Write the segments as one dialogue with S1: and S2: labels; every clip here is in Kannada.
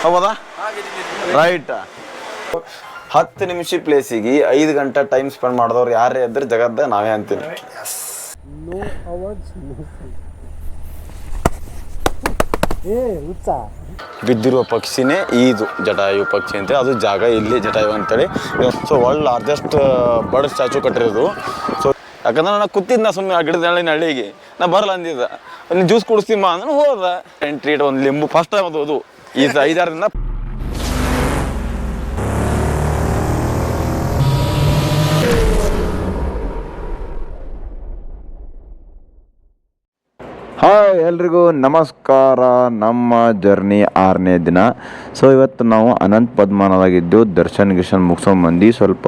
S1: ಹೌದಾ ರೈಟ್. 10 ನಿಮಿಷ ಪ್ಲೇಸಿಗೆ 5 ಗಂಟೆ ಟೈಮ್ ಸ್ಪೆಂಡ್ ಮಾಡಿದವ್ರು ಯಾರೇ ಇದ್ರೆ ಜಗತ್ತ ನಾವೇ ಅಂತೀನಿ. ಬಿದ್ದಿರುವ ಪಕ್ಷಿನೇ ಇದು ಜಟಾಯು ಪಕ್ಷಿ ಅಂತೇಳಿ, ಅದು ಜಾಗ ಇಲ್ಲಿ ಜಟಾಯು ಅಂತೇಳಿ. So world largest bird statue ಕಟ್ಟಿರೋದು. ಸೊ ಯಾಕಂದ್ರೆ ನಾನು ಕೂತಿದ್ದ ಸುಮ್ಮನೆ ಆ ಗಿಡದ ಹಳ್ಳಿಗೆ ನಾ ಬರಲ್ಲ ಅಂದಿದ್ದ, ನೀನು ಜ್ಯೂಸ್ ಕುಡಿಸ್ತೀಮ್ಮ ಅಂದ್ರೆ ಹೋದ. ಎಂಟ್ರಿ ಒಂದು ಲಿಂಬು ಫಸ್ಟ್ ಟೈಮ್ ಅದು ಈ 5-6 ದಿನ. ಹಾಯ್ ಎಲ್ರಿಗೂ ನಮಸ್ಕಾರ. ನಮ್ಮ ಜರ್ನಿ 6ನೇ ದಿನ. ಸೊ ಇವತ್ತು ನಾವು ಅನಂತ ಪದ್ಮನಾಭಾಗಿದ್ದು ದರ್ಶನ್ ಮುಗಿಸ್ಕೊಂಬಂದು ಸ್ವಲ್ಪ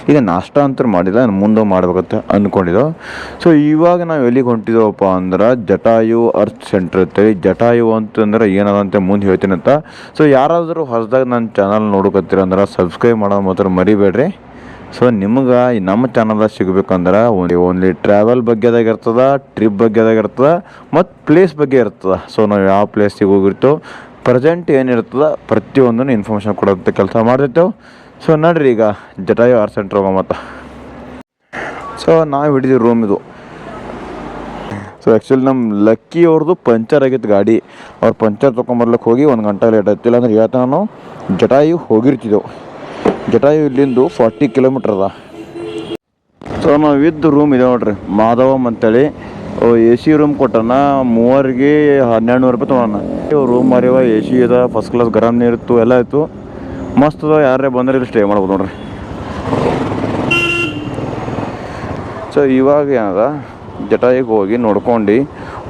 S1: ಈಗ ನಾಷ್ಟ ಅಂತೂ ಮಾಡಿಲ್ಲ, ಮುಂದೆ ಮಾಡ್ಬೇಕಂತ ಅಂದ್ಕೊಂಡಿದ್ದೆವು. ಸೊ ಇವಾಗ ನಾವು ಎಲ್ಲಿಗೆ ಹೊಂಟಿದ್ದೇವಪ್ಪ ಅಂದ್ರೆ ಜಟಾಯು ಅರ್ತ್ ಸೆಂಟ್ರ್ ಅಂತೇಳಿ. ಜಟಾಯು ಅಂತಂದ್ರೆ ಏನದಂತೆ ಮುಂದೆ ಹೇಳ್ತೀನಿ ಅಂತ. ಸೊ ಯಾರಾದರೂ ಹೊಸದಾಗಿ ನನ್ನ ಚಾನಲ್ ನೋಡಕತ್ತೀರ ಅಂದ್ರೆ ಸಬ್ಸ್ಕ್ರೈಬ್ ಮಾಡೋದು ಮಾತ್ರ ಮರಿಬೇಡ್ರಿ. ಸೊ ನಿಮ್ಗೆ ನಮ್ಮ ಚಾನಲ್ದಾಗ ಸಿಗಬೇಕಂದ್ರೆ ಓನ್ಲಿ ಟ್ರಾವೆಲ್ ಬಗ್ಗೆದಾಗಿರ್ತದೆ, ಟ್ರಿಪ್ ಬಗ್ಗೆದಾಗಿರ್ತದೆ ಮತ್ತು ಪ್ಲೇಸ್ ಬಗ್ಗೆ ಇರ್ತದೆ. ಸೊ ನಾವು ಯಾವ ಪ್ಲೇಸಿಗೆ ಹೋಗಿರ್ತೇವೆ, ಪ್ರೆಸೆಂಟ್ ಏನಿರ್ತದೆ ಪ್ರತಿಯೊಂದನ್ನು ಇನ್ಫಾರ್ಮೇಷನ್ ಕೊಡೋಂಥ ಕೆಲಸ ಮಾಡ್ತಿರ್ತೇವೆ. ಸೊ ನಡ್ರಿ ಈಗ ಜಟಾಯು ಆರ್ಟ್ ಸೆಂಟ್ರ್ ಹೋಗೋ ಮತ್ತು. ಸೊ ನಾವು ಹಿಡಿದೀವಿ ರೂಮ್ ಇದು. ಸೊ ಆ್ಯಕ್ಚುಲಿ ನಮ್ಮ ಲಕ್ಕಿ ಅವ್ರದ್ದು ಪಂಚರ್ ಆಗಿತ್ತು ಗಾಡಿ. ಅವ್ರು ಪಂಚರ್ ತೊಗೊಂಬರ್ಲಿಕ್ಕೆ ಹೋಗಿ 1 ಗಂಟೆ ಲೇಟ್ ಆಯ್ತು. ಇಲ್ಲಾಂದ್ರೆ ಇವತ್ತು ನಾವು ಜಟಾಯು ಹೋಗಿರ್ತಿದ್ದೆವು. ಜಟಾಯು ಇಲ್ಲಿಂದು 40 ಕಿಲೋಮೀಟ್ರ್ ಅದ. ಸೊ ನಾವು ಇದ್ದು ರೂಮ್ ಇದೆ ನೋಡ್ರಿ, ಮಾಧವಮ್ ಅಂತೇಳಿ. AC ರೂಮ್ ಕೊಟ್ಟನ 3 1200 ರೂಪಾಯಿ ತೊಗೊಳೋಣ. ರೂಮ್ ಮಾರಿವ, AC ಇದೆ, ಫಸ್ಟ್ ಕ್ಲಾಸ್ ಗರಂ ನೀರಿತ್ತು, ಎಲ್ಲ ಇತ್ತು, ಮಸ್ತ್ ಅದ. ಯಾರೇ ಬಂದರೆ ಇಲ್ಲಿ ಸ್ಟೇ ಮಾಡ್ಬೋದು ನೋಡ್ರಿ. ಸೊ ಇವಾಗ ಏನದ ಜಟಾಯಿಗೆ ಹೋಗಿ ನೋಡ್ಕೊಂಡು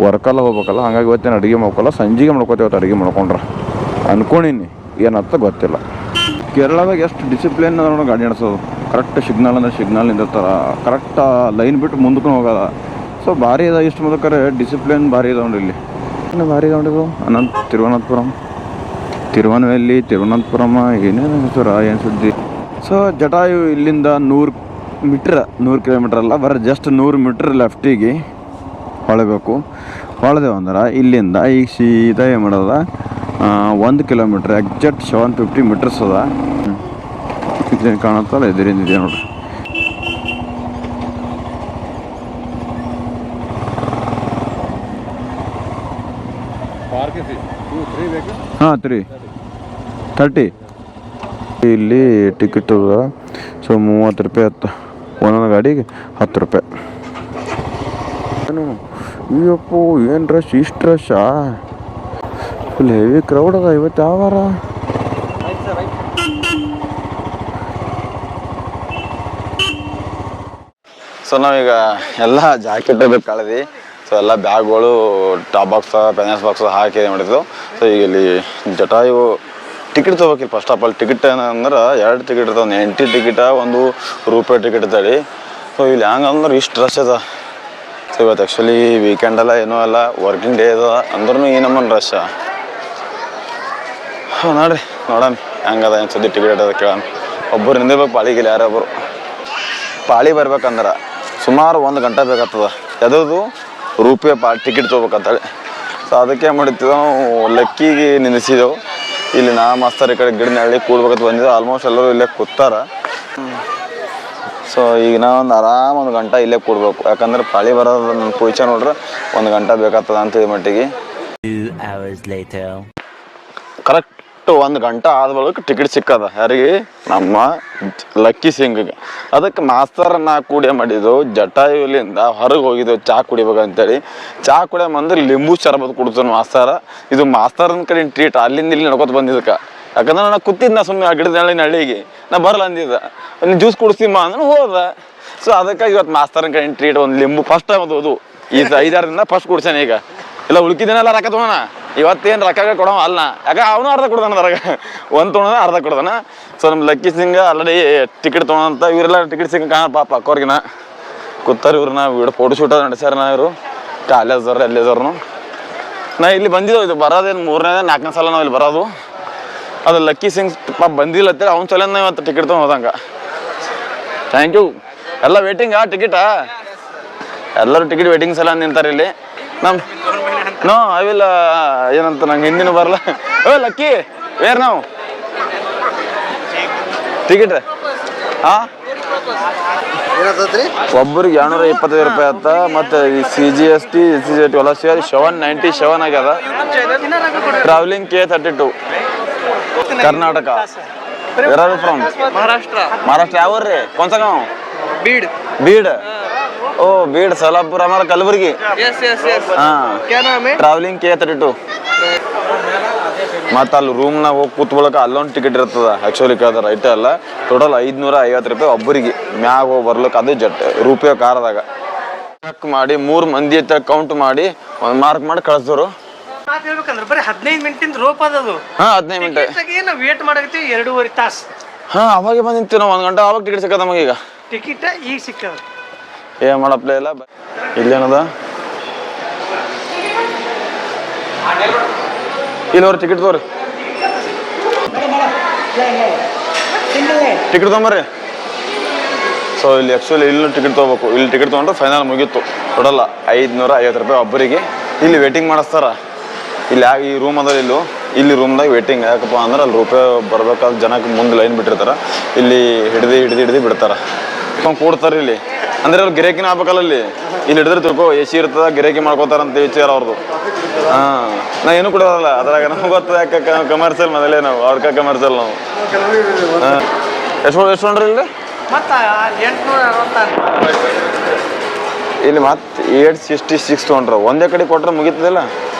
S1: ವರ್ಕಲ್ಲ ಹೋಗ್ಬೇಕಲ್ಲ, ಹಂಗಾಗಿ ಇವತ್ತೇನು ಅಡುಗೆ ಮಾಡ್ಕೊಲ್ಲ, ಸಂಜೆಗೆ ಮಾಡ್ಕೋತೀವಿ. ಇವತ್ತು ಅಡುಗೆ ಮಾಡ್ಕೊಂಡ್ರೆ ಅಂದ್ಕೊಂಡಿನಿ, ಏನಂತ ಗೊತ್ತಿಲ್ಲ. ಕೇರಳದಾಗ ಎಷ್ಟು ಡಿಸಿಪ್ಲಿನ್ ಅದ ನೋಡಿ ಗಾಡಿ ನಡೆಸೋದು. ಕರೆಕ್ಟ್ ಸಿಗ್ನಲ್ ಅಂದರೆ ಸಿಗ್ನಲ್ ನಿಂದಿರ್ತಾರೆ, ಕರೆಕ್ಟ್ ಲೈನ್ ಬಿಟ್ಟು ಮುಂದಕ್ಕೂ ಹೋಗೋಲ್ಲ. ಸೊ ಭಾರಿ ಇದೆ, ಇಷ್ಟು ಮುಂದಕ್ಕೆ ಡಿಸಿಪ್ಲಿನ್ ಭಾರಿ ಇದೆ ನೋಡಿ. ಇಲ್ಲಿ ಇನ್ನು ಭಾರಿ ಇದೆ ನೋಡಿದ್ರು. ತಿರುವನಂತಪುರಂ, ತಿರುವನಂತಪುರಮ ಏನೇನು ಹೆಸರ ಏನು ಸುದ್ದಿ. ಸೊ ಜಟಾಯು ಇಲ್ಲಿಂದ 100 ಕಿಲೋಮೀಟ್ರ್ ಅಲ್ಲ, ಬರೀ ಜಸ್ಟ್ 100 ಮೀಟ್ರ್ ಲೆಫ್ಟಿಗೆ ಹೊಳಬೇಕು. ಹೊಳೆದೇವು ಅಂದ್ರೆ ಇಲ್ಲಿಂದ ಈಗ ಸೀದಾ ಏನು ಮಾಡೋದ 1 ಕಿಲೋಮೀಟ್ರ್ ಎಕ್ಸಾಕ್ಟ್ 750 ಮೀಟರ್ಸ್ ಅದ. ಇದೇನು ಕಾಣುತ್ತಲ್ಲ, ಇದರಿಂದ ಇದೆ ನೋಡ್ರಿ. ಹಾಂ 30 ಇಲ್ಲಿ ಟಿಕೆಟ್ ಅದ. ಸೊ 30 ರೂಪಾಯಿ ಆಯ್ತು ಒಂದೊಂದು ಗಾಡಿಗೆ, 10 ರೂಪಾಯಿ. ಅಯ್ಯಪ್ಪೋ ಏನು ರಶ್, ಇಷ್ಟು ರಶಾ, ಫುಲ್ ಹೆವಿ ಕ್ರೌಡ್ ಅದ ಇವತ್ತು. ಯಾವ ವಾರ? ಸೊ ನಾವೀಗ ಎಲ್ಲ ಜಾಕೆಟ್ ಬೇಕು ಕಳೆದಿ. ಸೊ ಎಲ್ಲ ಬ್ಯಾಗ್ಗಳು, ಟಾಪ್ ಬಾಕ್ಸ್, ಪೆನ್ಸ್ ಬಾಕ್ಸ್ ಹಾಕಿ ಮಾಡಿದ್ದು. ಸೊ ಈಗ ಇಲ್ಲಿ ಜಟಾಯು ಟಿಕೆಟ್ ತೊಗೋಬೇಕಿಲ್ಲ. ಫಸ್ಟ್ ಆಫ್ ಆಲ್ ಟಿಕೆಟ್ ಏನಂದ್ರೆ 2 ಟಿಕೆಟ್ ಇರ್ತಾವೆ, ಒಂದು ಎಂಟ್ರಿ ಟಿಕೆಟ, ಒಂದು ರೂಪಾಯಿ ಟಿಕೆಟ್ ಇರ್ತೇಳಿ. ಸೊ ಇಲ್ಲಿ ಹೆಂಗಂದ್ರೆ ಇಷ್ಟು ರಶ್ ಅದ. ಸೊ ಇವತ್ತು ಆ್ಯಕ್ಚುಲಿ ವೀಕೆಂಡೆಲ್ಲ ಏನೂ ಅಲ್ಲ, ವರ್ಕಿಂಗ್ ಡೇ ಅದ, ಅಂದ್ರೂ ಈ ನಮ್ಮನ್ನು ರಶ್. ನೋಡ್ರಿ ನೋಡೋಣ ಹೆಂಗದ, ಏನು ಸುದ್ದಿ ಟಿಕೆಟ್ ಅದ ಕೇಳೋಣ. ಒಬ್ಬರು ನಿಂದಿರ್ಬೇಕು ಪಾಳಿಗಿಲ್ಲ, ಯಾರೊಬ್ಬರು ಪಾಳಿ ಬರ್ಬೇಕಂದ್ರೆ ಸುಮಾರು 1 ಗಂಟೆ ಬೇಕಾಗ್ತದೆ. ಯಾವ್ದು ರೂಪಾಯಿ ಟಿಕೆಟ್ ತೊಗೋಬೇಕಂತೇಳಿ. ಸೊ ಅದಕ್ಕೆ ಮಾಡಿತ್ತು, ನಾವು ಲಕ್ಕಿಗೆ ನಿಲ್ಲಿಸಿದೆವು. ಇಲ್ಲಿ ನಾ ಮಸ್ತಾರ ಈ ಕಡೆ ಗಿಡನ ಹಳ್ಳಿ ಕೂಡ್ಬೇಕಂತ ಬಂದಿದ್ದೆವು. ಆಲ್ಮೋಸ್ಟ್ ಎಲ್ಲರೂ ಇಲ್ಲೇ ಕೂತಾರ. ಸೊ ಈಗ ನಾವು ಒಂದು ಆರಾಮ 1 ಗಂಟೆ ಇಲ್ಲೇ ಕೂಡ್ಬೇಕು, ಯಾಕಂದ್ರೆ ಪಾಳಿ ಬರೋದು ನನ್ನ ಪೊಸಿಷನ್ ನೋಡ್ರೆ 1 ಗಂಟೆ ಬೇಕಾಗ್ತದ ಅಂತ ಈ ಮಟ್ಟಿಗೆ. ಕರೆಕ್ಟ್ 1 ಗಂಟೆ ಆದ ಬಳಿಕ ಟಿಕೆಟ್ ಸಿಕ್ಕದ. ಯಾರಿಗೆ? ನಮ್ಮ ಲಕ್ಕಿ ಸಿಂಗ್ಗೆ. ಅದಕ್ಕೆ ಮಾಸ್ತರ್ ನಾ ಕೂಡಿ ಮಾಡಿದ್ದು, ಜಟಾಯುಲಿಂದ ಹೊರಗೆ ಹೋಗಿದ್ದೆವು ಚಾ ಕುಡಿಬೇಕಂತೇಳಿ. ಚಾ ಕುಡಿಯೋ ಬಂದ್ರೆ ಲಿಂಬು ಶರಬತ್ ಕುಡ್ತಾನೆ ಮಾಸ್ತರ. ಇದು ಮಾಸ್ತರ್ನ ಕಡೆ ಟ್ರೀಟ್, ಅಲ್ಲಿಂದ ಇಲ್ಲಿ ನಡ್ಕೊತ ಬಂದಿದ್ದಕ್ಕೆ. ಯಾಕಂದ್ರೆ ನಾನು ಕೂತಿದ್ದ ಸುಮ್ಮನೆ ಆ ಗಿಡದ ಹಳ್ಳಿಗೆ ನಾ ಬರಲ್ಲ ಅಂದಿದ್ದ, ನೀನು ಜ್ಯೂಸ್ ಕುಡಿಸ್ತೀಮ್ಮ ಅಂದ್ರೆ ಹೋದ. ಸೊ ಅದಕ್ಕಾಗಿ ಇವತ್ತು ಮಾಸ್ತರ್ನ ಕಡೆ ಟ್ರೀಟ್, ಒಂದು ಲಿಂಬು ಫಸ್ಟ್ ಟೈಮ್ ಅದು ಈ 5-6 ದಿನ ಫಸ್ಟ್ ಕುಡ್ಸಾನೆ. ಈಗ ಇಲ್ಲ ಉಳ್ಕಿದ್ದೇನೆಲ್ಲ ರೊಕ್ಕ ತೊಗೊಳ, ಇವತ್ತೇನು ರೊಕ್ಕ ಕೊಡೋ ಅಲ್ಲ, ಯಾಕೆ ಅವನು ಅರ್ಧ ಕೊಡ್ದಾನ, ಅದ್ರಾಗ 1 ತೊಗೊಳೋದ ಅರ್ಧ ಕೊಡ್ದಾನ. ಸೊ ನಮ್ಮ ಲಕ್ಕಿ ಸಿಂಗ್ ಆಲ್ರೆಡಿ ಟಿಕೆಟ್ ತೊಗೊಳಂತ, ಇವರೆಲ್ಲ ಟಿಕೆಟ್ ಸಿಂಗ್ ಕಾಣ ಪಾಪ ಅಕ್ಕೋರ್ಗಿನ ಕೂತಾರೆ. ಇವ್ರನ್ನ ಫೋಟೋ ಶೂಟ್ ನಡೆಸ್ಯಾರ. ನಾ ಇವರು ಕಾಲೇಜ್ದವ್ರು ಎಲ್ಲಿದವ್ರು. ನಾ ಇಲ್ಲಿ ಬಂದಿದ್ದೆವು, ಇದು ಬರೋದೇನು 3ನೇ 4ನೇ ಸಲ ನಾವು ಇಲ್ಲಿ ಬರೋದು. ಅದು ಲಕ್ಕಿ ಸಿಂಗ್ ಪಾಪ ಬಂದಿಲ್ಲ ಅಂತೇಳಿ ಅವ್ನ ಸಲ ಇವತ್ತು ಟಿಕೆಟ್ ತೊಗೊಂಡು ಹೋದಂಗೆ. Thank you. ಎಲ್ಲ ವೇಟಿಂಗಾ ಟಿಕೆಟಾ? ಎಲ್ಲರೂ ಟಿಕೆಟ್ ವೇಟಿಂಗ್ ಸಲ ನಿಂತಾರೆ ಇಲ್ಲಿ. ನೋ ಐ ವಿಲ್ ಏನಂತ ನಂಗೆ ಹಿಂದಿನ ಬರಲ್ಲ. ಲಕ್ಕಿ
S2: ವೇರ್ ನಾವು ಟಿಕೆಟ್ ಹಾಂ ಒಬ್ಬರಿಗೆ 225 ರೂಪಾಯಿ ಆತ. ಮತ್ತು CGST SGST ಎಲ್ಲ ಸೇರಿ 797 ಆಗ್ಯದ. Travelling K32 Karnataka. From Maharashtra ಯಾವ ರೀ ಕೊಂಸ ಗಾಂವ್ बीड ओ बीड सोलापुर हमारा कलबुर्गी हाँ ट्रावेलिंग K32 ಮತ್ತು ಅಲ್ಲಿ ರೂಮ್ನಾಗ ಹೋಗಿ ಕೂತ್ಕೊಳ್ಳೋಕೆ ಅಲ್ಲೊಂದು ಟಿಕೆಟ್ ಇರ್ತದೆ. ಆ್ಯಕ್ಚುಲಿ ಕೇಳ್ತಾರೆ ಐತೆ ಅಲ್ಲ, ಟೋಟಲ್ 550 ರೂಪಾಯಿ ಒಬ್ಬರಿಗೆ ಮ್ಯಾಗ ಹೋಗಿ ಬರ್ಲಿಕ್ಕೆ. ಅದು ರೂಪಾಯಿ ಕಾರ್ದಾಗ ಚೆಕ್ ಮಾಡಿ 3 ಮಂದಿ ಐತೆ ಕೌಂಟ್ ಮಾಡಿ ಒಂದು ಮಾರ್ಕ್ ಮಾಡಿ ಕಳಿಸಿದ್ರು.
S3: ಹೇಳ್ಬೇಕಂದ್ರೆ ಬರೀ 15 ಮಿನಿಟಿಂದ ರೋಪ್ ಅದದು.
S2: ಹಾಂ 15 ಮಿನಿಟ್
S3: ನಾವು ವೇಟ್ ಮಾಡಕತ್ತೀವಿ 2.5 ತಾಸು.
S2: ಹಾಂ ಅವಾಗೆ ಬಂದಿತ್ತು ನಾವು 1 ಗಂಟೆ ಆವಾಗ ಟಿಕೆಟ್ ಸಿಕ್ಕದ ನಮಗೀಗ.
S3: ಟಿಕೆಟ್ ಈಗ ಸಿಕ್ಕದ
S2: ಏನು ಮಾಡಪ್ಲೇ ಇಲ್ಲ. ಇಲ್ಲೇನದ ಇಲ್ಲವ್ರಿ ಟಿಕೆಟ್ ತಗೋರಿ, ಟಿಕೆಟ್ ತೊಗೊಂಬರ್ರಿ. ಸೊ ಇಲ್ಲಿ ಆ್ಯಕ್ಚುಲಿ ಇಲ್ಲಿ ಟಿಕೆಟ್ ತೊಗೋಬೇಕು. ಇಲ್ಲಿ ಟಿಕೆಟ್ ತೊಗೊಂಡ್ರೆ ಫೈನಲ್ ಮುಗೀತು. ಟೋಟಲ್ 550 ರೂಪಾಯಿ ಒಬ್ಬರಿಗೆ. ಇಲ್ಲಿ ವೇಟಿಂಗ್ ಮಾಡಿಸ್ತಾರ. ಇಲ್ಲಿ ಈ ರೂಮ್ ಅದ ಇಲ್ಲಿ ರೂಮ್ದಾಗ ವೇಟಿಂಗ್. ಯಾಕಪ್ಪ ಅಂದ್ರೆ ಅಲ್ಲಿ ರೂಪಾಯಿ ಬರ್ಬೇಕಾದ ಜನಕ್ಕೆ ಮುಂದೆ ಲೈನ್ ಬಿಟ್ಟಿರ್ತಾರೆ. ಇಲ್ಲಿ ಹಿಡ್ದು ಬಿಡ್ತಾರೆ, ಕೂಡ್ತಾರೆ ಇಲ್ಲಿ. ಅಂದ್ರೆ ಅವ್ರು ಗಿರಾಕಿನ ಆಗ್ಬೇಕಲ್ಲ ಇಲ್ಲಿ ಹಿಡಿದ್ರೆ ತಿಳ್ಕೊ AC ಇರ್ತದ, ಗಿರಾಕಿ ಮಾಡ್ಕೋತಾರ ಅಂತ ವಿಚಾರ ಅವ್ರದ್ದು. ಹಾಂ ನಾ ಏನು ಕೊಡೋರಲ್ಲ ಅದ್ರಾಗ. ನಮ್ಗೆ ಗೊತ್ತದ ಯಾಕೆ ಕಮರ್ಷಿಯಲ್ ಮೊದಲೇ ನಾವು ಅವ್ರ ಕಮರ್ಷಿಯಲ್ ನಾವು. ಹಾಂ ಎಷ್ಟು ನೋಡ್ರಿ ಇಲ್ಲಿ ಇಲ್ಲಿ ಮತ್ತೆ 866 ತೊಗೊಂಡ್ರು. ಒಂದೇ ಕಡೆ ಕೊಟ್ರೆ ಮುಗಿತದಿಲ್ಲ.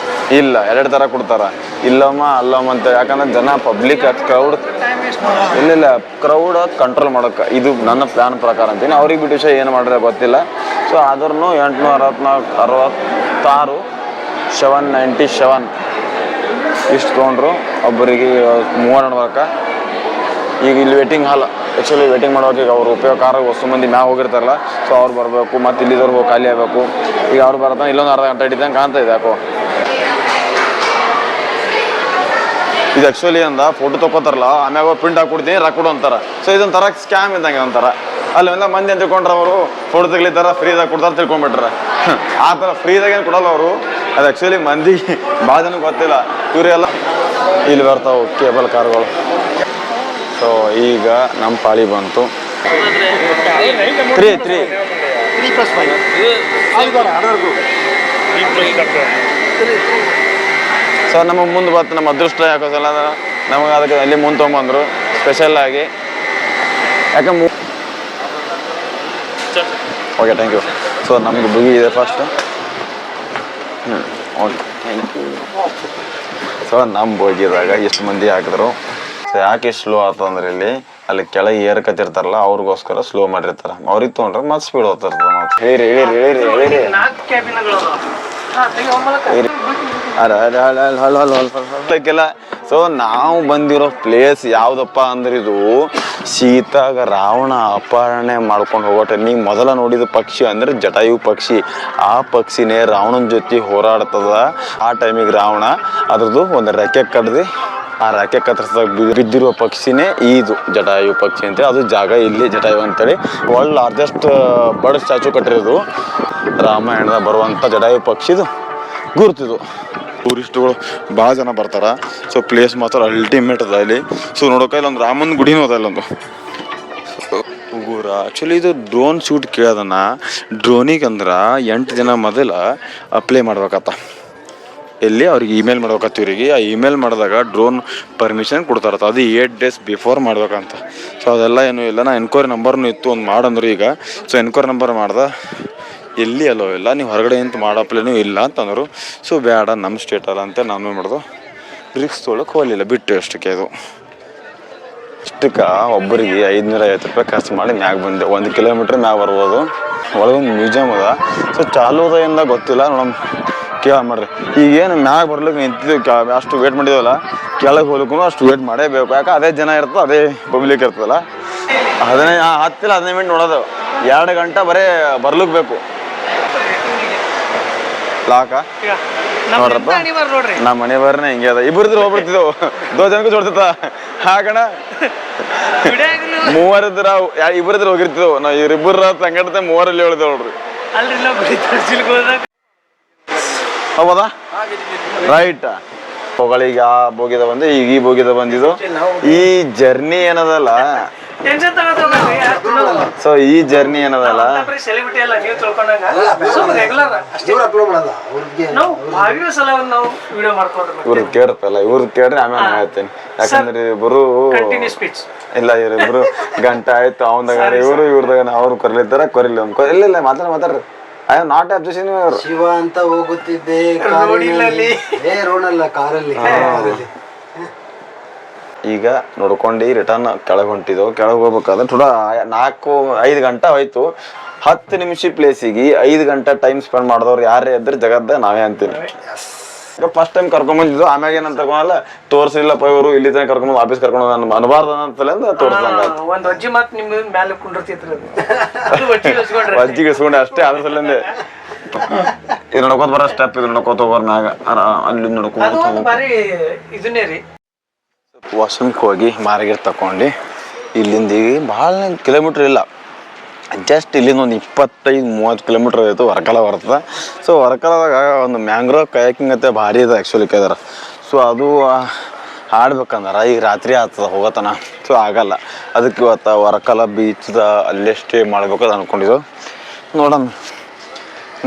S2: ಇಲ್ಲ 2 ಥರ ಕೊಡ್ತಾರ. ಇಲ್ಲಮ್ಮ ಅಲ್ಲಮ್ಮ ಅಂತ. ಯಾಕಂದ್ರೆ ಜನ ಪಬ್ಲಿಕ್ ಕ್ರೌಡ್ ಇಲ್ಲ ಕ್ರೌಡ್ ಕಂಟ್ರೋಲ್ ಮಾಡೋಕೆ ಇದು ನನ್ನ ಪ್ಲ್ಯಾನ್ ಪ್ರಕಾರ ಅಂತೀನಿ. ಅವ್ರಿಗೆ ಬಿಟ್ಟು ವಿಷಯ ಏನು ಮಾಡ್ರೆ ಗೊತ್ತಿಲ್ಲ. ಸೊ ಆದ್ರೂ 866 797 ಇಷ್ಟು ತೊಗೊಂಡ್ರು ಒಬ್ಬರಿಗೆ 3 ನಡ್ಬೇಕು. ಈಗ ಇಲ್ಲಿ ವೇಟಿಂಗ್ ಹಾಲ್ ಆ್ಯಕ್ಚುಲಿ ವೇಟಿಂಗ್ ಮಾಡೋಕೆ ಈಗ ಅವ್ರು ಉಪಯೋಗಕಾರಕ್ಕೆ ಹೊಸ ಮಂದಿ ಮ್ಯಾಗ ಹೋಗಿರ್ತಾರಲ್ಲ. ಸೊ ಅವ್ರು ಬರಬೇಕು, ಮತ್ತು ಇಲ್ಲಿದವ್ರು ಹೋಗಿ ಖಾಲಿ ಆಗಬೇಕು. ಈಗ ಅವ್ರು ಬರ್ತಾನೆ ಇಲ್ಲೊಂದು ಅರ್ಧ ಗಂಟೆ ಹಿಡಿದಂಗೆ ಕಾಣ್ತಾ ಇದೆ ಯಾಕೋ. ಇದು ಆ್ಯಕ್ಚುಲಿ ಅಂದ ಫೋಟೋ ತೊಗೋತಾರಲ್ಲ, ಆಮ್ಯಾಗ ಪ್ರಿಂಟ್ ಹಾಕ್ಕೊಡ್ತೀನಿ ರೊಕ್ಕ ಅಂತಾರೆ. ಸೊ ಇದೊಂಥರ ಸ್ಕ್ಯಾಮ್ ಇದ್ದಂಗೆ ಒಂಥರ. ಅಲ್ಲೆಲ್ಲ ಮಂದಿ ಅಂತ ತಿಳ್ಕೊಂಡ್ರೆ ಅವರು ಫೋಟೋ ತೆಗಿಲಿತ್ತಾರ ಫ್ರೀದಾಗ ಕೊಡ್ತಾರೆ ತಿಳ್ಕೊಂಡ್ಬಿಟ್ರೆ. ಆ ಥರ ಫ್ರೀದಾಗ ಏನು ಕೊಡಲ್ಲ ಅವರು. ಅದು ಆ್ಯಕ್ಚುಲಿ ಮಂದಿ ಭಾಳ ಜನಕ್ಕೆ ಗೊತ್ತಿಲ್ಲ. ಇವರೆಲ್ಲ ಇಲ್ಲಿ ಬರ್ತಾವೆ ಕೇಬಲ್ ಕಾರ್ಗಳು. ಸೊ ಈಗ ನಮ್ಮ ಪಾಳಿ ಬಂತು. 3 ಸೊ ನಮಗೆ ಮುಂದೆ ಬರ್ತು. ನಮ್ಮ ಅದೃಷ್ಟ ಯಾಕೋಸಲ್ಲ ನಮಗೆ ಅದಕ್ಕೆ ಅಲ್ಲಿ ಮುಂದೆ ತೊಗೊಂಬಂದರು ಸ್ಪೆಷಲ್ ಆಗಿ. ಯಾಕೆ ಓಕೆ ಥ್ಯಾಂಕ್ ಯು. ಸೊ ನಮ್ಗೆ ಬುಗಿ ಇದೆ first. Okay thank you. So ನಮ್ಮ ಬೋಗಿದಾಗ ಎಷ್ಟು ಮಂದಿ ಹಾಕಿದ್ರು. ಸೊ ಯಾಕೆ ಸ್ಲೋ ಆಗ್ತಂದ್ರೆ ಇಲ್ಲಿ ಅಲ್ಲಿ ಕೆಳಗೆ ಏರ್ಕತ್ತಿರ್ತಾರಲ್ಲ ಅವ್ರಿಗೋಸ್ಕರ ಸ್ಲೋ ಮಾಡಿರ್ತಾರೆ. ಅವ್ರಿಗೆ ತೊಗೊಂಡ್ರೆ ಮತ್ತೆ ಸ್ಪೀಡ್ ಹೋಗ್ತಿರ್ತದೆ. ನಾವು ಹೇಳಿರಿ ಸೊ ನಾವು ಬಂದಿರೋ ಪ್ಲೇಸ್ ಯಾವುದಪ್ಪ ಅಂದ್ರೆ ಇದು ಸೀತಾಗ ರಾವಣ ಅಪಹರಣೆ ಮಾಡ್ಕೊಂಡು ಹೋಗೋ ಟೈಮಿಗೆ ಮೊದಲ ನೋಡಿದ ಪಕ್ಷಿ ಅಂದ್ರೆ ಜಟಾಯು ಪಕ್ಷಿ. ಆ ಪಕ್ಷಿನೇ ರಾವಣನ ಜೊತೆ ಹೋರಾಡ್ತದ. ಆ ಟೈಮಿಗೆ ರಾವಣ ಅದ್ರದ್ದು ಒಂದು ರೆಕ್ಕೆ ಕಡ್ದು ಆ ರೆಕ್ಕೆ ಕತ್ತರಿಸಿದಾಗ ಬಿದ್ದಿರುವ ಪಕ್ಷಿನೇ ಇದು ಜಟಾಯು ಪಕ್ಷಿ ಅಂತೇಳಿ. ಅದು ಜಾಗ ಇಲ್ಲಿ ಜಟಾಯು ಅಂತೇಳಿ ವರ್ಲ್ಡ್ ಲಾರ್ಜೆಸ್ಟ್ ಬರ್ಡ್ ಸ್ಟ್ಯಾಚು ಕಟ್ಟಿರೋದು. ರಾಮಾಯಣದಾಗ ಬರುವಂಥ ಜಟಾಯು ಪಕ್ಷಿದು ಗುರುತಿದು. ಟೂರಿಸ್ಟ್ಗಳು ಭಾಳ ಜನ ಬರ್ತಾರೆ. ಸೊ ಪ್ಲೇಸ್ ಮಾತ್ರ ಅಲ್ಟಿಮೇಟ್ ಅದ ಇಲ್ಲಿ. ಸೊ ನೋಡೋಕೆ ಇಲ್ಲೊಂದು ರಾಮನ ಗುಡಿನೂ ಅದ ಇಲ್ಲೊಂದು ಉಗುರ. ಆ್ಯಕ್ಚುಲಿ ಇದು ಡ್ರೋನ್ ಶೂಟ್ ಕೇಳೋದನ್ನ ಡ್ರೋನಿಗೆ ಅಂದ್ರೆ 8 ದಿನ ಮೊದಲ ಅಪ್ಲೈ ಮಾಡ್ಬೇಕತ್ತ. ಎಲ್ಲಿ ಅವ್ರಿಗೆ ಇಮೇಲ್ ಮಾಡ್ಬೇಕತ್ತ. ಇವರಿಗೆ ಆ ಇಮೇಲ್ ಮಾಡಿದಾಗ ಡ್ರೋನ್ ಪರ್ಮಿಷನ್ ಕೊಡ್ತಾರತ್ತ. ಅದು 8 ಡೇಸ್ ಬಿಫೋರ್ ಮಾಡ್ಬೇಕಂತ. ಸೊ ಅದೆಲ್ಲ ಏನೂ ಇಲ್ಲ. ನಾ ಎನ್ಕ್ವೈರಿ ನಂಬರ್ನು ಇತ್ತು ಒಂದು ಮಾಡಂದ್ರು ಈಗ. ಸೊ ಎನ್ಕ್ವೈರಿ ನಂಬರ್ ಮಾಡ್ದೆ ಎಲ್ಲಿ ಅಲ್ಲೋ ಇಲ್ಲ, ನೀವು ಹೊರಗಡೆ ನಿಂತು ಮಾಡಪ್ಲೇನೂ ಇಲ್ಲ ಅಂತಂದರು. ಸೊ ಬೇಡ ನಮ್ಮ ಸ್ಟೇಟ್ ಅಲ್ಲ ಅಂತ ನಾನು ಮಾಡ್ದು ರಿಕ್ಸ್ ತೊಗೊಳಕ್ಕೆ ಹೋಗಲಿಲ್ಲ, ಬಿಟ್ಟು ಅಷ್ಟಕ್ಕೆ. ಅದು ಇಷ್ಟಕ್ಕೆ ಒಬ್ಬರಿಗೆ 550 ರೂಪಾಯಿ ಖರ್ಚು ಮಾಡಿ ಮ್ಯಾಗ ಬಂದೆ. 1 ಕಿಲೋಮೀಟ್ರ್ ಮ್ಯಾಗ ಬರ್ಬೋದು. ಒಳಗೊಂದು ಮ್ಯೂಸಿಯಮ್ ಅದ. ಸೊ ಚಾಲು ಅದ ಏನಿಲ್ಲ ಗೊತ್ತಿಲ್ಲ. ನೋಡಮ್ ಕೇಳ ಮಾಡ್ರಿ. ಈಗೇನು ಮ್ಯಾಗ ಬರ್ಲಿಕ್ಕೆ ನಿಂತಿದ್ದು ಅಷ್ಟು ವೇಟ್ ಮಾಡಿದೇವಲ್ಲ, ಕೆಳಗೆ ಹೋಗ್ಲಿಕ್ಕೂ ಅಷ್ಟು ವೇಟ್ ಮಾಡೇಬೇಕು. ಯಾಕೆ ಅದೇ ಜನ ಇರ್ತದೆ, ಅದೇ ಪಬ್ಲಿಕ್ ಇರ್ತದಲ್ಲ. 15 ಮಿನಿಟ್ ನೋಡೋದು, 2 ಗಂಟೆ ಬರೀ ಬರ್ಲಿಕ್ಕೆ ಬೇಕು. ಲಾಕ ನೋಡ್ರಪ್ಪ ನಮ್ಮ ಮನೆ ಬರ್ನೇ ಹಿಂಗೆ ಅದ. ಇಬ್ಬರಿದ್ರು ಹೋಗ್ಬಿಡ್ತಿದ್ದೆವು, 2 ಜನಕ್ಕೂ ಜೋಡ್ತಿತ್ತ ಹಾಕಣ. 3 ಇಬ್ಬರಿದ್ರು ಹೋಗಿರ್ತಿದ್ದೆವು ನಾವು. ಇವರಿಬ್ಬರ ಸಂಘಟನೆ 3 ಹೇಳಿದೆವು ನೋಡ್ರಿ. ಹೌದಾ ರೈಟ್. ಅವುಗಳಿಗೆ ಆ ಬೋಗಿದ ಬಂದು ಈಗ ಈ ಬೋಗಿದ ಬಂದಿದ್ದು. ಈ ಜರ್ನಿ ಏನದಲ್ಲ,
S3: ಟೆನ್ಷನ್ ತಗೋತೀವಿ.
S2: ಸೊ ಈ ಜರ್ನಿ ಏನದಲ್ಲ,
S3: ಸೆಲೆಬ್ರಿಟಿ ಅಲ್ಲ ನೀವು ತಿಳ್ಕೊಂಡಂಗ ರೆಗ್ಯುಲರ್ ಅಷ್ಟೇ. ನಾವು ಆಗಿರೋ ಸಲ ನಾವು ವಿಡಿಯೋ ಮಾಡ್ಕೊಂಡ್ರೆ
S2: ಇವ್ರದ್ದು ಕೇಳ್ತಲ್ಲ, ಇವ್ರದ್ದು ಕೇಳ್ರಿ ಆಮೇಲೆ ನಾನು ಹೇಳ್ತೇನೆ. ಯಾಕಂದ್ರೆ ಇಬ್ಬರು
S3: ಕಂಟಿನ್ಯೂ ಸ್ಪೀಚ್
S2: ಇಲ್ಲ, ಇವರಿಬ್ರು ಗಂಟೆ ಆಯ್ತು ಅವಂದಾಗ ಇವರು ಇವ್ರದಾಗ ಅವ್ರು ಕರ್ಲಿದ್ದಾರ ಕೊರಿಲ್ಲ ಇಲ್ಲ ಮಾತಾಡ್ರಿ. I am not objection.
S4: Shiva ಅಂತ ಹೋಗುತ್ತಿದ್ದೆ ರೋಡಲ್ಲ ಕಾರಲ್ಲಿ.
S2: ಈಗ ನೋಡ್ಕೊಂಡು ರಿಟರ್ನ್ ಕೆಳಗೆ ಹೊಂಟಿದ್ದೆವು. ಕೆಳಗೆ ಹೋಗ್ಬೇಕಾದ್ರೆ ಥೋಡ 4-5 ಗಂಟೆ ಹೋಯ್ತು. 10 ನಿಮಿಷ ಪ್ಲೇಸಿಗೆ 5 ಗಂಟೆ ಟೈಮ್ ಸ್ಪೆಂಡ್ ಮಾಡಿದವ್ರು ಯಾರೇ ಇದ್ರೆ ಜಗತ್ತ ನಾವೇ ಅಂತೀನಿ. ಈಗ ಫಸ್ಟ್ ಟೈಮ್ ಕರ್ಕೊಂಬಂದಿದ್ದು, ಆಮ್ಯಾಗ ಏನಂತ ಕರ್ಕೊಂಡಲ್ಲ ತೋರಿಸಿಲ್ಲಪ್ಪ ಇವರು ಇಲ್ಲಿ ತನಕ ಕರ್ಕೊಂಡ್ ವಾಪಸ್ ಕರ್ಕೊಂಡು ಅನ್ಬಾರ್ದು ಅಂತಲೇ ತೋರಿಸ್ದಂಗ
S3: ಒಂದ್ ಅಜ್ಜಿ ಮಾತು ನಿಮ್ ಮ್ಯಾಲೆ ಕುಂಡಿರ್ತಿದ್ರು.
S2: ಅಜ್ಜಿಗೆ ಇಸ್ಕೊಂಡೆ ಅಷ್ಟೇ. ಅದ್ರ ಸಲಿಂದೆ ಇದು ನೋಡ್ಕೋತ ಬರೋ ಸ್ಟೆಪ್, ಇದು ನೋಡ್ಕೋತ ಹೋಗೋರ್ ಮ್ಯಾಗ ಅಲ್ಲಿ ನೋಡ್ಕೊಂಡು
S3: ಬಾರಿ ಇದನ್ನೇ ರೀ.
S2: ವಾಶ್ರೂಮ್ಗೆ ಹೋಗಿ ಮಾರ್ಗೇಟ್ ತಗೊಂಡು ಇಲ್ಲಿಂದ ಈಗ ಭಾಳ ಕಿಲೋಮೀಟ್ರ್ ಇಲ್ಲ, ಜಸ್ಟ್ ಇಲ್ಲಿಂದ ಒಂದು 25-30 ಕಿಲೋಮೀಟ್ರ್ ಆಯಿತು ವರ್ಕಲ ಬರ್ತದೆ. ಸೊ ವರ್ಕಲದಾಗ ಒಂದು ಮ್ಯಾಂಗ್ರೋವ್ ಕಯಾಕಿಂಗ್ ಅಂತ ಭಾರಿ ಇದೆ ಆ್ಯಕ್ಚುಲಿ ಕೇಳಿದಾರ. ಸೊ ಅದು ಆಡ್ಬೇಕಂದ್ರೆ ಈಗ ರಾತ್ರಿ ಆಗ್ತದೆ ಹೋಗೋತನ, ಸೊ ಆಗಲ್ಲ. ಅದಕ್ಕೆ ಇವತ್ತು ವರ್ಕಲ ಬೀಚ್ದ ಅಲ್ಲೇ ಸ್ಟೇ ಮಾಡ್ಬೇಕು ಅಂದ್ಕೊಂಡಿದ್ದು. ನೋಡೋಣ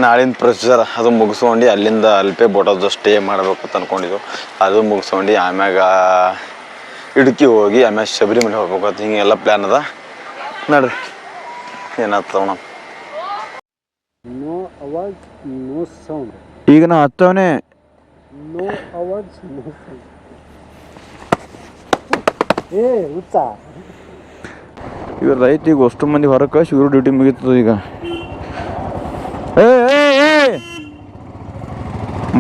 S2: ನಾಳಿನ ಪ್ರೊಸೀಜರ್ ಅದು ಮುಗಿಸ್ಕೊಂಡು ಅಲ್ಲಿಂದ ಅಲ್ಪೆ ಬೋಟದ್ದು ಸ್ಟೇ ಮಾಡ್ಬೇಕಂತ ಅಂದ್ಕೊಂಡಿದ್ದು. ಅದು ಮುಗಿಸ್ಕೊಂಡು ಆಮ್ಯಾಗ ಇಡುಕಿ ಹೋಗಿ ಆಮ್ಯಾಗ ಶಬರಿಮಲೆ ಹೋಗ್ಬೇಕಂತ ಹಿಂಗೆಲ್ಲ ಪ್ಲ್ಯಾನ್ ಅದ. ನೋಡ್ರಿ ಏನಾಗ್ತವ ನಮ್ಮ
S1: ಈಗ ನಾ ಹತ್ತವನೇ ಇವ್ರ ರೈತ ಈಗ ಅಷ್ಟು ಮಂದಿ ಹೊರಗೆ ಕಳಿಸಿ ಇವ್ರು ಡ್ಯೂಟಿ ಮುಗಿತದ. ಈಗ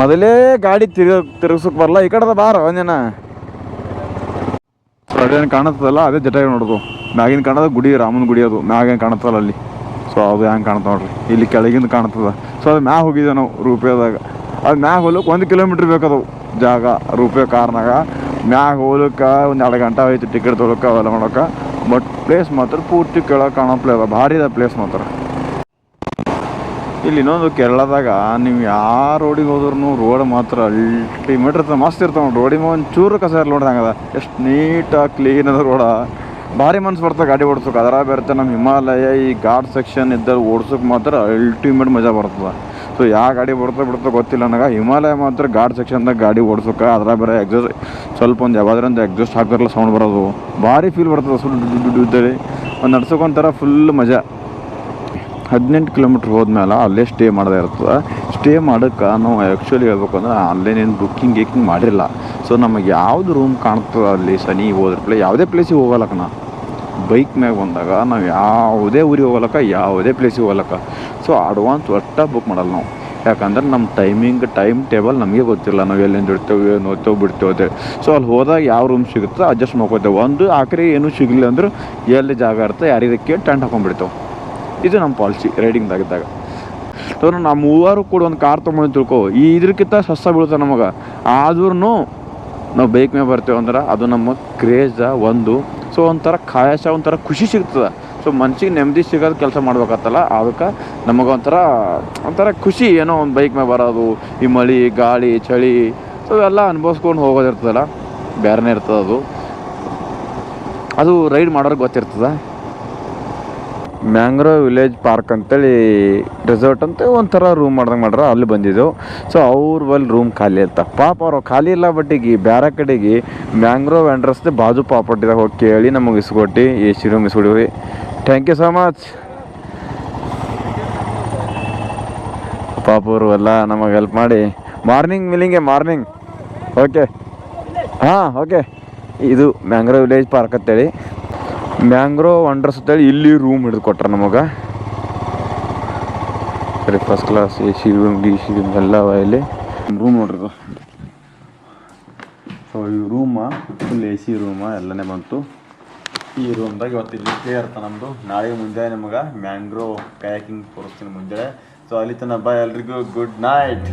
S1: ಮೊದಲೇ ಗಾಡಿ ತಿರ್ಗಿಸಕ್ ಬರಲ್ಲ, ಈ ಕಡೆದ ಬಾರ ಒಂದಿನ ಅದೇನು ಕಾಣತ್ತದಲ್ಲ ಅದೇ ಜಟಾಗಿ ನೋಡೋದು. ಮ್ಯಾಗಿನ ಕಾಣೋದು ಗುಡಿ, ರಾಮನ ಗುಡಿ, ಅದು ಮ್ಯಾಗೇನು ಕಾಣತ್ತಲ್ಲ ಅಲ್ಲಿ. ಸೊ ಅದು ಹೆಂಗೆ ಕಾಣ್ತದೆ ನೋಡ್ರಿ, ಇಲ್ಲಿ ಕೆಳಗಿಂದ ಕಾಣ್ತದ. ಸೊ ಅದು ಮ್ಯಾಗ ಹೋಗಿದ್ದೆ ನಾವು ರೂಪಾಯಿದಾಗ. ಅದು ಮ್ಯಾಗ ಹೋಗ್ಲಿಕ್ಕೆ 1 ಕಿಲೋಮೀಟ್ರ್ ಬೇಕದು ಜಾಗ ರೂಪಾಯಿ ಕಾರ್ನಾಗ. ಮ್ಯಾಗ ಹೋಗ್ಲಿಕ್ಕೆ ಒಂದು 2 ಗಂಟೆ ಆಯ್ತು ಟಿಕೆಟ್ ತೊಗೊಳಕ್ಕೆ ಅವೆಲ್ಲ ಮಾಡೋಕೆ. ಬಟ್ ಪ್ಲೇಸ್ ಮಾತ್ರ ಪೂರ್ತಿ ಕೆಳಗೆ ಕಾಣೋ ಪ್ಲೇಸ್ ಭಾರಿ ಇದೆ ಪ್ಲೇಸ್ ಮಾತ್ರ. ಇಲ್ಲಿ ಇನ್ನೊಂದು ಕೇರಳದಾಗ ನೀವು ಯಾವ ರೋಡಿಗೆ ಹೋದ್ರೂ ರೋಡ್ ಮಾತ್ರ ಅಲ್ಟಿಮೇಟ್ ಇರ್ತದೆ, ಮಸ್ತ್ ಇರ್ತಾವೆ ನೋಡಿ. ರೋಡಿಗೆ ಒಂಚೂರು ಕಸ ಇರಲ್ಲ ನೋಡ್ದಂಗದ, ಎಷ್ಟು ನೀಟಾಗಿ ಕ್ಲೀನ್ ಅದ ರೋಡ. ಭಾರಿ ಮನ್ಸು ಬರ್ತದೆ ಗಾಡಿ ಓಡಿಸೋಕೆ. ಅದರ ಬೇರೆ ನಮ್ಮ ಹಿಮಾಲಯ ಈ ಘಾಟ್ ಸೆಕ್ಷನ್ ಇದ್ದಲ್ಲಿ ಓಡ್ಸೋಕೆ ಮಾತ್ರ ಅಲ್ಟಿಮೇಟ್ ಮಜಾ ಬರ್ತದೆ. ಸೊ ಯಾವ ಗಾಡಿ ಬಿಡ್ತೋ ಗೊತ್ತಿಲ್ಲ ನನಗೆ. ಹಿಮಾಲಯ ಮಾತ್ರ ಘಾಟ್ ಸೆಕ್ಷನ್ದಾಗ ಗಾಡಿ ಓಡಿಸೋಕೆ ಅದರ ಬೇರೆ ಎಕ್ಸಾಸ್ಟ್ ಸ್ವಲ್ಪ ಒಂದು ಯಾವ್ದಾದ್ರಿಂದ ಎಕ್ಸಾಸ್ಟ್ ಹಾಕಿರಲ್ಲ ಸೌಂಡ್ ಬರೋದು ಭಾರಿ ಫೀಲ್ ಬರ್ತದೆ. ಸುಳ್ಳು ಇದ್ದಲ್ಲಿ ಒಂದು ನಡ್ಸೋಕೊಂಥರ ಫುಲ್ ಮಜಾ. 18 ಕಿಲೋಮೀಟ್ರ್ ಹೋದ್ಮೇಲೆ ಅಲ್ಲೇ ಸ್ಟೇ ಮಾಡೋದೇ ಇರ್ತದೆ. ಸ್ಟೇ ಮಾಡೋಕ್ಕೆ ನಾವು ಆ್ಯಕ್ಚುಲಿ ಹೇಳ್ಬೇಕು ಅಂದ್ರೆ ಆನ್ಲೈನೇನು ಬುಕ್ಕಿಂಗ್ ಮಾಡಿರಲ್ಲ. ಸೊ ನಮಗೆ ಯಾವುದು ರೂಮ್ ಕಾಣ್ತದೆ ಅಲ್ಲಿ ಸನಿ ಹೋದ್ರೆ ಯಾವುದೇ ಪ್ಲೇಸಿಗೆ ಹೋಗಲಕ್ಕ. ನಾ ಬೈಕ್ ಮ್ಯಾಗ ಬಂದಾಗ ನಾವು ಯಾವುದೇ ಊರಿಗೆ ಹೋಗಲಕ್ಕ, ಯಾವುದೇ ಪ್ಲೇಸಿಗೆ ಹೋಗಲಕ್ಕ. ಸೊ ಅಡ್ವಾನ್ಸ್ ಒಟ್ಟು ಬುಕ್ ಮಾಡಲ್ಲ ನಾವು. ಯಾಕಂದ್ರೆ ನಮ್ಮ ಟೈಮ್ ಟೇಬಲ್ ನಮಗೆ ಗೊತ್ತಿಲ್ಲ, ನಾವು ಎಲ್ಲಿಂದ ಇಡ್ತೇವೆ ನೋಡ್ತೇವೆ ಬಿಡ್ತೇವೆ ಅಂತೇಳಿ. ಸೊ ಅಲ್ಲಿ ಹೋದಾಗ ಯಾವ ರೂಮ್ ಸಿಗುತ್ತೆ ಅಡ್ಜಸ್ಟ್ ಮಾಡ್ಕೋತೇವೆ. ಒಂದು ಆಖರಿ ಏನೂ ಸಿಗಲಿಲ್ಲ ಅಂದ್ರೆ ಎಲ್ಲಿ ಜಾಗ ಇರುತ್ತೆ ಯಾರಿದಕ್ಕೆ ಟೆಂಟ್ ಹಾಕೊಂಡ್ಬಿಡ್ತೇವೆ. ಇದು ನಮ್ಮ ಪಾಲಿಸಿ ರೈಡಿಂಗ್ದಾಗಿದ್ದಾಗ. ಸೊ ನಾವು ಮೂವರು ಕೂಡ ಒಂದು ಕಾರ್ ತೊಗೊಂಡು ತಿಳ್ಕೊ, ಈ ಇದಕ್ಕಿಂತ ಸಸ್ತ ಬೀಳುತ್ತೆ ನಮಗೆ. ಆದ್ರೂ ನಾವು ಬೈಕ್ ಮೇಲೆ ಬರ್ತೇವೆ ಅಂದ್ರೆ ಅದು ನಮ್ಮ ಕ್ರೇಜ ಒಂದು. ಸೊ ಒಂಥರ ಖಾಯಶ, ಒಂಥರ ಖುಷಿ ಸಿಗ್ತದೆ. ಸೊ ಮನ್ಸಿಗೆ ನೆಮ್ಮದಿ ಸಿಗೋದು ಕೆಲಸ ಮಾಡ್ಬೇಕತ್ತಲ್ಲ, ಅದಕ್ಕೆ ನಮಗೆ ಒಂಥರ ಖುಷಿ. ಏನೋ ಒಂದು ಬೈಕ್ ಮೇಲೆ ಬರೋದು, ಈ ಮಳೆ ಗಾಳಿ ಚಳಿ ಸೊ ಎಲ್ಲ ಅನುಭವಿಸ್ಕೊಂಡು ಹೋಗೋದಿರ್ತದಲ್ಲ, ಬೇರೆನೇ ಇರ್ತದೆ ಅದು ರೈಡ್ ಮಾಡೋರಿಗೆ ಗೊತ್ತಿರ್ತದೆ. ಮ್ಯಾಂಗ್ರೋವ್ ವಿಲೇಜ್ ಪಾರ್ಕ್ ಅಂತೇಳಿ ರೆಸಾರ್ಟ್ ಅಂತ ಒಂಥರ ರೂಮ್ ಮಾಡ್ದಂಗೆ ಅಲ್ಲಿ ಬಂದಿದ್ದೆವು. ಸೊ ಅವ್ರ ಬಲ್ಲಿ ರೂಮ್ ಖಾಲಿ ಇರ್ತ. ಪಾಪ ಅವ್ರು ಖಾಲಿ ಇಲ್ಲ, ಬಟ್ ಈಗ ಬೇರೆ ಕಡೆಗೆ ಮ್ಯಾಂಗ್ರೋವ್ ಎಂಡ್ರಸ್ದೆ ಬಾಜು ಪ್ರಾಪರ್ಟಿದಾಗ ಹೋಗಿ ಕೇಳಿ ನಮಗೆ ಇಸ್ಕೊಟ್ಟು AC ರೂಮ್ ಇಸ್ಕೊಡಿವಿ. Thank you so much. ಪಾಪ ಅವರು ಎಲ್ಲ ನಮಗೆ ಹೆಲ್ಪ್ ಮಾಡಿ ಮಾರ್ನಿಂಗ್ ಓಕೆ ಓಕೆ. ಇದು ಮ್ಯಾಂಗ್ರೋವ್ ವಿಲೇಜ್ ಪಾರ್ಕ್ ಅಂತೇಳಿ ಮ್ಯಾಂಗ್ರೋವ್ ವಂಡರ್ಸ್ ಅಂತೇಳಿ ಇಲ್ಲಿ ರೂಮ್ ಹಿಡಿದು ಕೊಟ್ರೆ ನಮಗೆ. ಸರಿ, first class AC room DC room ಎಲ್ಲ ಇಲ್ಲಿ ರೂಮ್ ನೋಡ್ರಿ. ಸೊ ಈ ರೂಮ ಫುಲ್ AC ರೂಮ ಎಲ್ಲನೇ ಬಂತು. ಈ ರೂಮ್ದಾಗ ಇವತ್ತು ಇಲ್ಲಿ ಸ್ಟೇ ಇರ್ತಾನೆ ನಮ್ಮದು. ನಾಳೆ ಮುಂಜಾನೆ ನಮಗೆ ಮ್ಯಾಂಗ್ರೋವ್ ಕಯಾಕಿಂಗ್ ತೋರಿಸ್ತೀನಿ ಮುಂಜಾನೆ. ಸೊ ಅಲ್ಲಿ ತನಕ ಬಾಯ್, ಎಲ್ರಿಗೂ ಗುಡ್ ನೈಟ್.